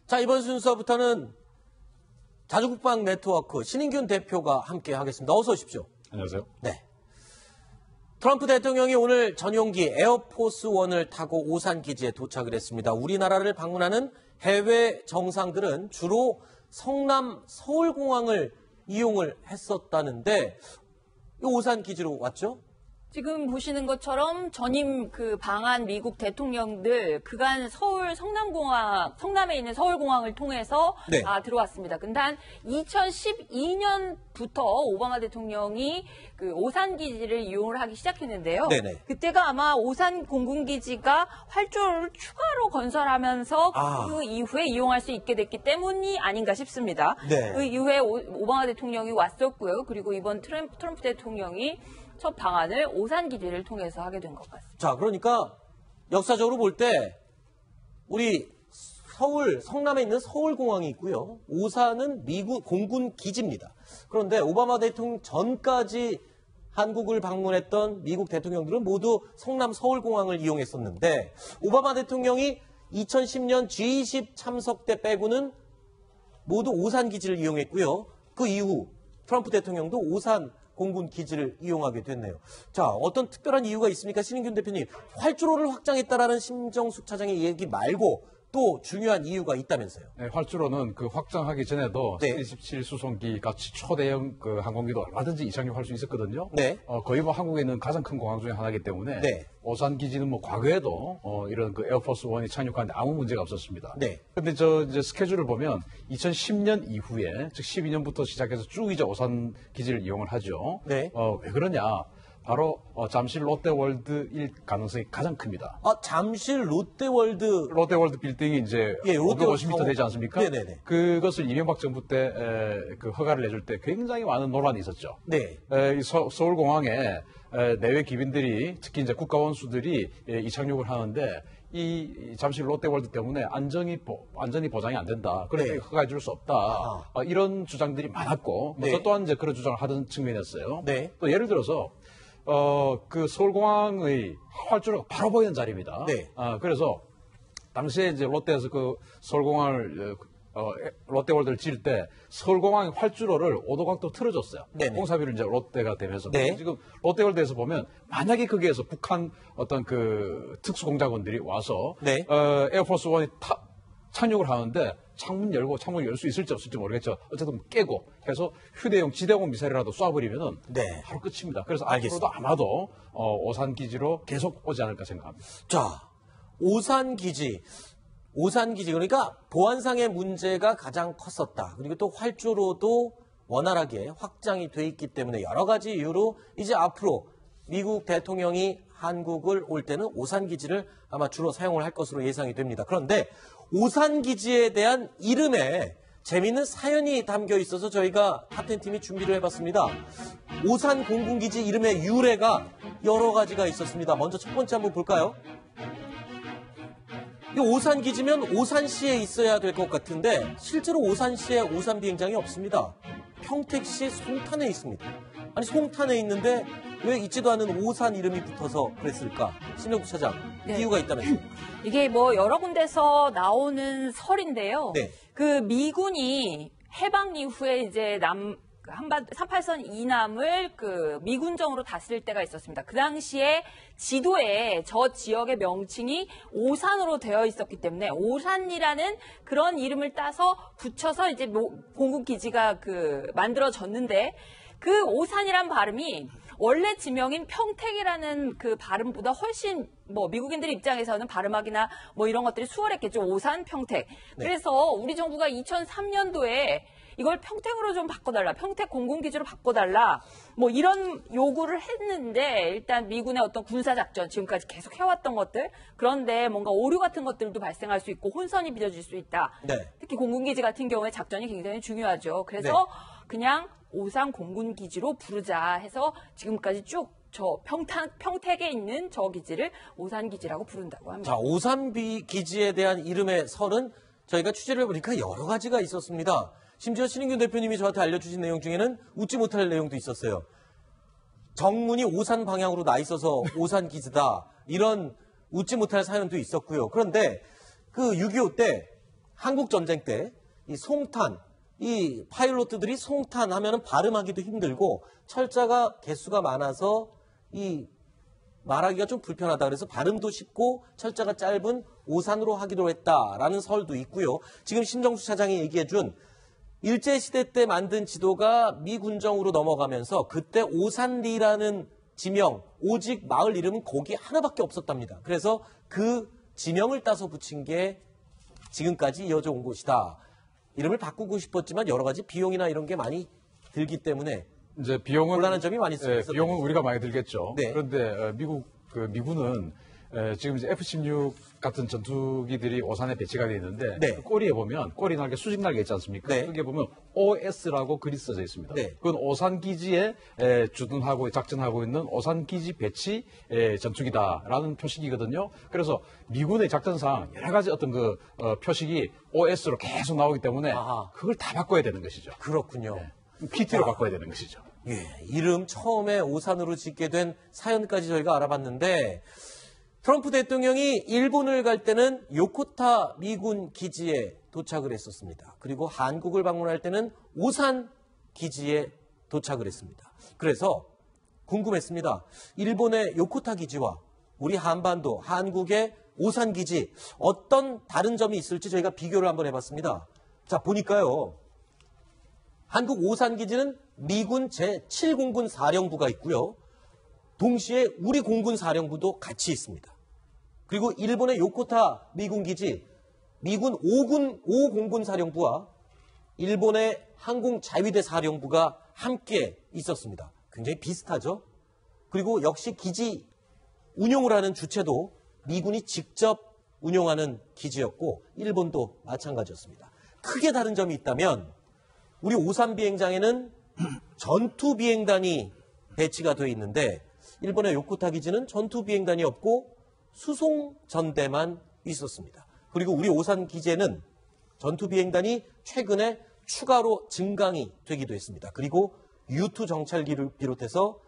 자, 이번 순서부터는 자주국방 네트워크 신인균 대표가 함께 하겠습니다. 어서 오십시오. 안녕하세요. 네. 트럼프 대통령이 오늘 전용기 에어포스 1을 타고 오산 기지에 도착을 했습니다. 우리나라를 방문하는 해외 정상들은 주로 성남 서울공항을 이용을 했었다는데 이 오산 기지로 왔죠? 지금 보시는 것처럼 전임 방한 미국 대통령들 그간 서울 성남에 있는 서울공항을 통해서 네. 들어왔습니다. 근데 한 2012년부터 오바마 대통령이 오산 기지를 이용을 하기 시작했는데요. 네네. 그때가 아마 오산 공군기지가 활주로를 추가로 건설하면서 그 이후에 이용할 수 있게 됐기 때문이 아닌가 싶습니다. 네. 그 이후에 오바마 대통령이 왔었고요. 그리고 이번 트럼프 대통령이 첫 방안을 오산 기지를 통해서 하게 된 것 같습니다. 자, 그러니까 역사적으로 볼 때 우리 성남에 있는 서울공항이 있고요. 오산은 미국 공군 기지입니다. 그런데 오바마 대통령 전까지 한국을 방문했던 미국 대통령들은 모두 성남 서울공항을 이용했었는데 오바마 대통령이 2010년 G20 참석 때 빼고는 모두 오산 기지를 이용했고요. 그 이후 트럼프 대통령도 오산 공군 기지를 이용하게 됐네요. 자, 어떤 특별한 이유가 있습니까? 신인균 대표님, 활주로를 확장했다라는 심정숙 차장의 얘기 말고 또 중요한 이유가 있다면서요? 네, 활주로는 확장하기 전에도 네. C-17 수송기 같이 초대형 항공기도 얼마든지 이착륙할 수 있었거든요. 네. 거의 한국에 있는 가장 큰 공항 중에 하나이기 때문에 네. 오산 기지는 과거에도 이런 에어포스 1이 착륙하는데 아무 문제가 없었습니다. 네. 근데 이제 스케줄을 보면 2010년 이후에 즉 12년부터 시작해서 쭉 이제 오산 기지를 이용을 하죠. 네. 왜 그러냐? 바로 잠실 롯데월드일 가능성이 가장 큽니다. 잠실 롯데월드 빌딩이 이제 예, 550m 되지 않습니까? 네네네. 그것을 이명박 정부 때 허가를 내줄 때 굉장히 많은 논란이 있었죠. 네. 서울공항에 내외 기빈들이 특히 이제 국가원수들이 이착륙을 하는데 이 잠실 롯데월드 때문에 안전이 보장이 안 된다. 그래서 네. 허가해 줄 수 없다. 이런 주장들이 많았고 네. 저 또한 이제 그런 주장을 하던 측면이었어요. 네. 또 예를 들어서 서울공항의 활주로가 바로 보이는 자리입니다. 네. 그래서 당시에 이제 롯데에서 서울공항을 롯데월드를 지을 때 서울공항의 활주로를 오도각도 틀어줬어요. 네네. 공사비를 이제 롯데가 되면서. 네. 지금 롯데월드에서 보면 만약에 거기에서 북한 어떤 특수공작원들이 와서 네. 에어포스 1이 착륙을 하는데 창문 열 수 있을지 없을지 모르겠죠. 어쨌든 깨고 해서 휴대용 지대공 미사일이라도 쏴버리면은 네. 바로 끝입니다. 그래서 알겠습니다. 앞으로도 아마도 오산 기지로 계속 오지 않을까 생각합니다. 자, 오산 기지 그러니까 보안상의 문제가 가장 컸었다. 그리고 또 활주로도 원활하게 확장이 돼 있기 때문에 여러 가지 이유로 이제 앞으로 미국 대통령이 한국을 올 때는 오산 기지를 아마 주로 사용을 할 것으로 예상이 됩니다. 그런데 오산 기지에 대한 이름에 재미있는 사연이 담겨 있어서 저희가 탑10팀이 준비를 해봤습니다. 오산 공군기지 이름의 유래가 여러 가지가 있었습니다. 먼저 첫 번째 한번 볼까요? 이 오산 기지면 오산시에 있어야 될 것 같은데 실제로 오산시에 오산 비행장이 없습니다. 평택시 송탄에 있습니다. 아니 송탄에 있는데 왜 있지도 않은 오산 이름이 붙어서 그랬을까? 신영국 차장, 네. 이유가 있다면서요? 이게 여러 군데서 나오는 설인데요. 네. 미군이 해방 이후에 이제 38선 이남을 미군정으로 다스릴 때가 있었습니다. 그 당시에 지도에 저 지역의 명칭이 오산으로 되어 있었기 때문에 오산이라는 그런 이름을 따서 붙여서 이제 공군기지가 만들어졌는데 그 오산이란 발음이 원래 지명인 평택이라는 그 발음보다 훨씬 미국인들 입장에서는 발음하기나 이런 것들이 수월했겠죠. 오산, 평택. 네. 그래서 우리 정부가 2003년도에 이걸 평택으로 좀 바꿔달라. 평택 공군기지로 바꿔달라. 이런 요구를 했는데 일단 미군의 어떤 군사작전 지금까지 계속 해왔던 것들 그런데 뭔가 오류 같은 것들도 발생할 수 있고 혼선이 빚어질 수 있다. 네. 특히 공군기지 같은 경우에 작전이 굉장히 중요하죠. 그래서 네. 그냥 오산 공군기지로 부르자 해서 지금까지 쭉 저 평택에 있는 저 기지를 오산기지라고 부른다고 합니다. 자, 오산 기지에 대한 이름의 설은 저희가 취재를 해보니까 여러 가지가 있었습니다. 심지어 신인균 대표님이 저한테 알려주신 내용 중에는 웃지 못할 내용도 있었어요. 정문이 오산 방향으로 나 있어서 오산 기지다. 이런 웃지 못할 사연도 있었고요. 그런데 6.25 때 한국 전쟁 때 이 송탄, 이 파일로트들이 송탄 하면은 발음하기도 힘들고 철자가 개수가 많아서 이 말하기가 좀 불편하다. 그래서 발음도 쉽고 철자가 짧은 오산으로 하기로 했다라는 설도 있고요. 지금 신정수 차장이 얘기해준 일제시대 때 만든 지도가 미군정으로 넘어가면서 그때 오산리라는 지명, 오직 마을 이름은 거기 하나밖에 없었답니다. 그래서 그 지명을 따서 붙인 게 지금까지 이어져 온 곳이다. 이름을 바꾸고 싶었지만 여러 가지 비용이나 이런 게 많이 들기 때문에 이제 비용은 곤란한 점이 많이 있어요. 비용은 우리가 많이 들겠죠. 네. 그런데 미군은 지금 이제 F-16 같은 전투기들이 오산에 배치가 되어 있는데 네. 그 꼬리에 보면 꼬리 날개, 수직 날개 있지 않습니까? 네. 거기에 보면 OS라고 글이 써져 있습니다. 네. 그건 오산 기지에 주둔하고 작전하고 있는 오산 기지 배치 전투기다라는 표식이거든요. 그래서 미군의 작전상 여러 가지 어떤 표식이 OS로 계속 나오기 때문에 아하. 그걸 다 바꿔야 되는 것이죠. 그렇군요. PT로 바꿔야 되는 것이죠. 예, 이름 처음에 오산으로 짓게 된 사연까지 저희가 알아봤는데 트럼프 대통령이 일본을 갈 때는 요코타 미군 기지에 도착을 했었습니다. 그리고 한국을 방문할 때는 오산 기지에 도착을 했습니다. 그래서 궁금했습니다. 일본의 요코타 기지와 우리 한반도, 한국의 오산 기지 어떤 다른 점이 있을지 저희가 비교를 한번 해봤습니다. 자, 보니까요. 한국 오산 기지는 미군 제7공군 사령부가 있고요. 동시에 우리 공군 사령부도 같이 있습니다. 그리고 일본의 요코타 미군 기지, 미군 5공군 사령부와 일본의 항공 자위대 사령부가 함께 있었습니다. 굉장히 비슷하죠? 그리고 역시 기지 운용을 하는 주체도 미군이 직접 운용하는 기지였고 일본도 마찬가지였습니다. 크게 다른 점이 있다면 우리 오산 비행장에는 전투 비행단이 배치가 되어 있는데 일본의 요코타 기지는 전투 비행단이 없고 수송 전대만 있었습니다. 그리고 우리 오산 기지에는 전투 비행단이 최근에 추가로 증강이 되기도 했습니다. 그리고 U2 정찰기를 비롯해서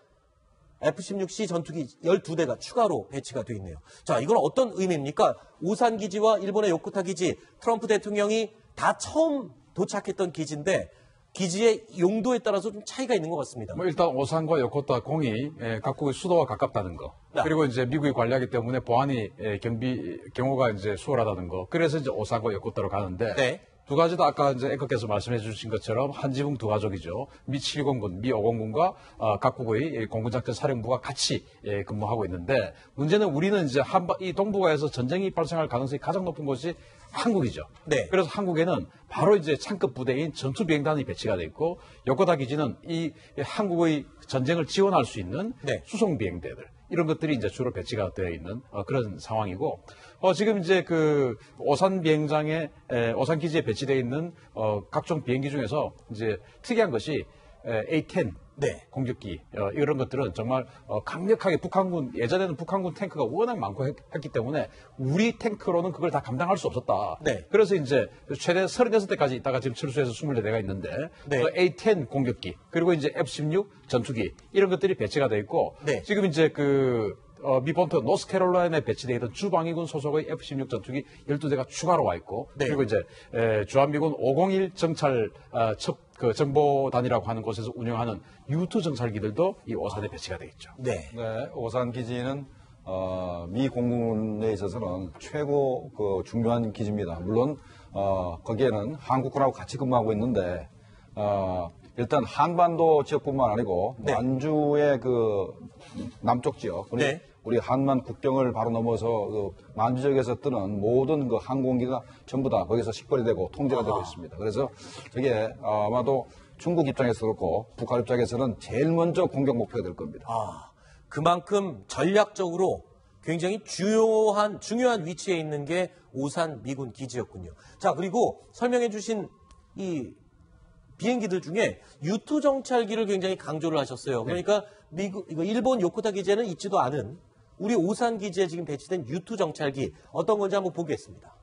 F-16C 전투기 12대가 추가로 배치가 되어 있네요. 자, 이건 어떤 의미입니까? 오산 기지와 일본의 요코타 기지, 트럼프 대통령이 다 처음 도착했던 기지인데 기지의 용도에 따라서 좀 차이가 있는 것 같습니다. 일단 오산과 요코타 공이 각국의 수도와 가깝다는 거. 네. 그리고 이제 미국이 관리하기 때문에 보안이 경호가 이제 수월하다는 거. 그래서 이제 오산과 요코타로 가는데 네. 두 가지도 아까 이제 앵커께서 말씀해 주신 것처럼 한지붕 두 가족이죠. 미 7공군, 미 5공군과 각국의 공군작전 사령부가 같이 근무하고 있는데 문제는 우리는 이제 이 동북아에서 전쟁이 발생할 가능성이 가장 높은 곳이 한국이죠. 네. 그래서 한국에는 바로 이제 창급 부대인 전투비행단이 배치가 돼 있고 요코타 기지는 이 한국의 전쟁을 지원할 수 있는 네. 수송비행대들 이런 것들이 이제 주로 배치가 되어 있는 그런 상황이고 지금 이제 오산 비행장에 오산 기지에 배치되어 있는 각종 비행기 중에서 이제 특이한 것이 A-10 네. 공격기 이런 것들은 정말 강력하게 예전에는 북한군 탱크가 워낙 많고 했기 때문에 우리 탱크로는 그걸 다 감당할 수 없었다. 네. 그래서 이제 최대 36대까지 있다가 지금 철수해서 24대가 있는데 네. A-10 공격기 그리고 이제 F-16 전투기 이런 것들이 배치가 돼 있고 네. 지금 이제 미 본토 노스캐롤라이나에 배치되어 있던 주방위군 소속의 F-16 전투기 12대가 추가로 와 있고 네. 그리고 이제 주한미군 501 정찰 정보단이라고 하는 곳에서 운영하는 U2 정찰기들도 이 오산에 배치가 되어 있죠. 네. 네, 오산 기지는 미 공군에 있어서는 최고 중요한 기지입니다. 물론 거기에는 한국군하고 같이 근무하고 있는데 일단 한반도 지역뿐만 아니고 네. 만주의 남쪽 지역, 우리 한만 국경을 바로 넘어서 만주 지역에서 뜨는 모든 항공기가 전부 다 거기서 식별이 되고 통제가 되고 있습니다. 그래서 저게 아마도 중국 입장에서 그렇고 북한 입장에서는 제일 먼저 공격 목표가 될 겁니다. 그만큼 전략적으로 굉장히 중요한 위치에 있는 게 오산 미군 기지였군요. 자, 그리고 설명해 주신 이 비행기들 중에 U2 정찰기를 굉장히 강조를 하셨어요. 그러니까 일본 요코타 기지에는 있지도 않은 우리 오산 기지에 지금 배치된 U2 정찰기 어떤 건지 한번 보겠습니다.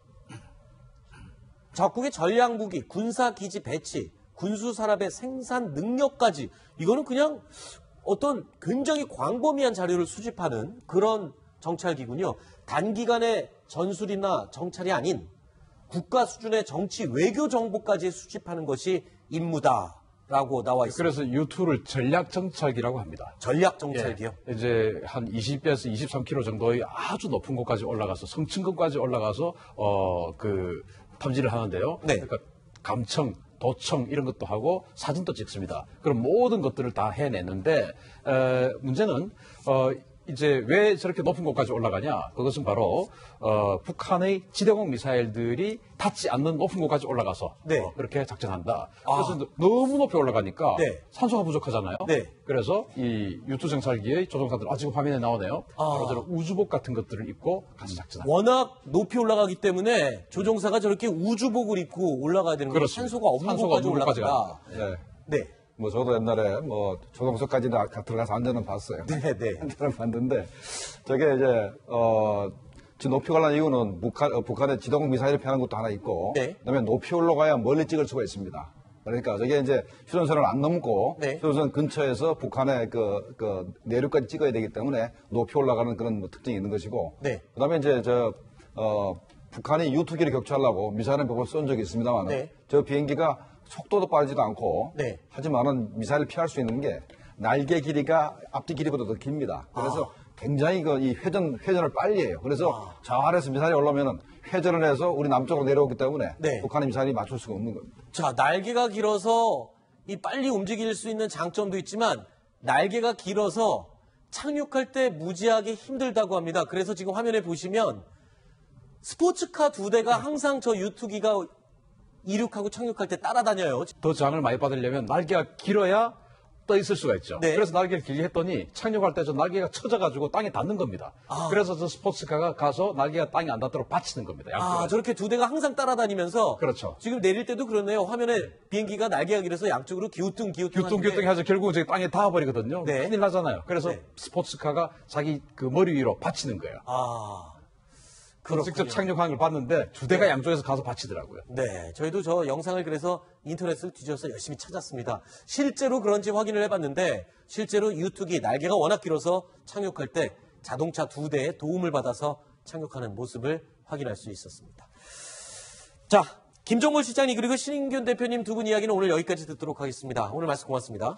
적국의 전략무기, 군사기지 배치, 군수산업의 생산 능력까지 이거는 그냥 어떤 굉장히 광범위한 자료를 수집하는 그런 정찰기군요. 단기간의 전술이나 정찰이 아닌 국가 수준의 정치 외교 정보까지 수집하는 것이 임무다라고 나와 있습니다. 그래서 유튜를 전략 정찰기라고 합니다. 전략 정찰기요? 이제 한 20에서 23km 정도의 아주 높은 곳까지 올라가서 성층권까지 올라가서 그 탐지를 하는데요. 네. 그러니까 감청, 도청 이런 것도 하고 사진도 찍습니다. 그럼 모든 것들을 다 해내는데 문제는 이제 왜 저렇게 높은 곳까지 올라가냐? 그것은 바로 북한의 지대공 미사일들이 닿지 않는 높은 곳까지 올라가서 네. 그렇게 작전한다. 그래서 너무 높이 올라가니까 네. 산소가 부족하잖아요. 네. 그래서 이 유투 정찰기의 조종사들 지금 화면에 나오네요. 바로 저런 우주복 같은 것들을 입고 같이 작전합니다. 워낙 높이 올라가기 때문에 조종사가 저렇게 우주복을 입고 올라가야 되는 거죠. 그렇습니다. 산소가 없는 곳까지 곳까지 올라간다. 네. 네. 뭐 저도 옛날에 뭐 조종소까지 들어가서 안전은 봤어요. 네, 네. 안전은 봤는데 저게 이제 지금 높이 가려는 이유는 북한의 지도공 미사일을 피하는 것도 하나 있고, 네. 그다음에 높이 올라가야 멀리 찍을 수가 있습니다. 그러니까 저게 이제 휴전선을 안 넘고 네. 휴전선 근처에서 북한의 그 내륙까지 찍어야 되기 때문에 높이 올라가는 그런 뭐 특징이 있는 것이고, 네. 그다음에 이제 북한이 U2기를 격추하려고 미사일을 몇번 쏜 적이 있습니다만, 네. 저 비행기가 속도도 빠르지도 않고, 네. 하지만은 미사일을 피할 수 있는 게 날개 길이가 앞뒤 길이보다 더 깁니다. 그래서 굉장히 이 회전을 빨리 해요. 그래서 저 아래에서 미사일이 올라오면은 회전을 해서 우리 남쪽으로 내려오기 때문에 네. 북한의 미사일이 맞출 수가 없는 겁니다. 자, 날개가 길어서 이 빨리 움직일 수 있는 장점도 있지만 날개가 길어서 착륙할 때 무지하게 힘들다고 합니다. 그래서 지금 화면에 보시면 스포츠카 2대가 항상 저 유투기가 이륙하고 착륙할 때 따라다녀요. 더 저항을 많이 받으려면 날개가 길어야 떠 있을 수가 있죠. 네. 그래서 날개를 길게 했더니 착륙할 때 저 날개가 쳐져가지고 땅에 닿는 겁니다. 그래서 저 스포츠카가 가서 날개가 땅에 안 닿도록 받치는 겁니다. 양쪽으로. 저렇게 2대가 항상 따라다니면서 그렇죠. 지금 내릴 때도 그렇네요. 화면에 비행기가 날개가 길어서 양쪽으로 기우뚱 하죠. 결국은 저기 땅에 닿아버리거든요. 네. 큰일 나잖아요. 그래서 네. 스포츠카가 자기 그 머리 위로 받치는 거예요. 그렇군요. 직접 착륙하는 걸 봤는데 2대가 양쪽에서 가서 받치더라고요. 네, 저희도 저 영상을 그래서 인터넷을 뒤져서 열심히 찾았습니다. 실제로 그런지 확인을 해봤는데 실제로 유투기 날개가 워낙 길어서 착륙할 때 자동차 2대의 도움을 받아서 착륙하는 모습을 확인할 수 있었습니다. 자, 김종몰 실장님 그리고 신인균 대표님 두 분 이야기는 오늘 여기까지 듣도록 하겠습니다. 오늘 말씀 고맙습니다.